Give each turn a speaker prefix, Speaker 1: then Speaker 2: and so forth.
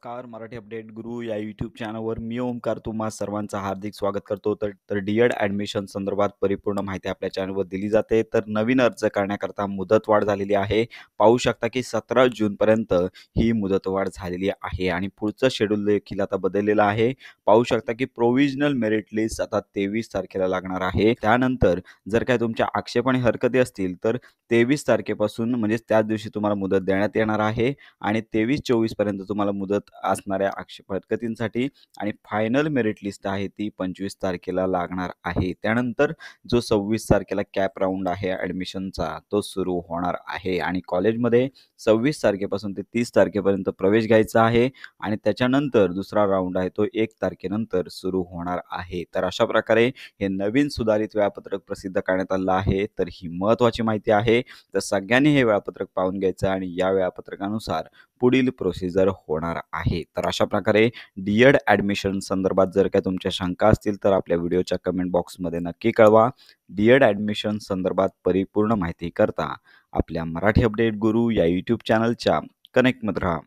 Speaker 1: नमस्कार. मराठी अपडेट गुरु या यूट्यूब चॅनलवर मी ओमकार तुम्हा सर्वांचं हार्दिक स्वागत करतो. तर डी-एड ॲडमिशन संदर्भात परिपूर्ण माहिती आपल्या चॅनलवर दिली जाते. तर नवीन अर्ज करण्याकरता मुदतवाढ झालेली आहे. पाहू शकता की 17 जूनपर्यंत ही मुदतवाढ झालेली आहे आणि पुढचं शेड्यूल देखील आता बदललेलं आहे. पाहू शकता की प्रोव्हिजनल मेरिट लिस्ट आता 23 तारखेला लागणार आहे. त्यानंतर जर काय तुमच्या आक्षेप आणि हरकती असतील तर 23 तारखेपासून म्हणजेच त्याच दिवशी तुम्हाला मुदत देण्यात येणार आहे आणि 23-24 पर्यंत तुम्हाला मुदत असणाऱ्या आक्षेप हरकतींसाठी आणि फायनल मेरिट लिस्ट आहे ती 25 तारखेला लागणार आहे. त्यानंतर जो 26 तारखेला कॅप राऊंड आहे ॲडमिशनचा तो सुरू होणार आहे आणि कॉलेजमध्ये 26 तारखेपासून ते 30 तारखेपर्यंत प्रवेश घ्यायचा आहे आणि त्याच्यानंतर दुसरा राऊंड आहे तो 1 तारखेनंतर सुरू होणार आहे. तर अशा प्रकारे हे नवीन सुधारित वेळापत्रक प्रसिद्ध करण्यात आलं आहे. तर ही महत्त्वाची माहिती आहे. तर सगळ्यांनी हे वेळापत्रक पाहून घ्यायचं आणि या वेळापत्रकानुसार पुढील प्रोसिजर होणार आहे. तर अशा प्रकारे डी-एड ॲडमिशन संदर्भात जर काही तुमच्या शंका असतील तर आपल्या व्हिडिओच्या कमेंट बॉक्समध्ये नक्की कळवा. डी-एड ॲडमिशन संदर्भात परिपूर्ण माहिती करता आपल्या मराठी अपडेट गुरु या यूट्यूब चॅनलच्या कनेक्टमध्ये राहा.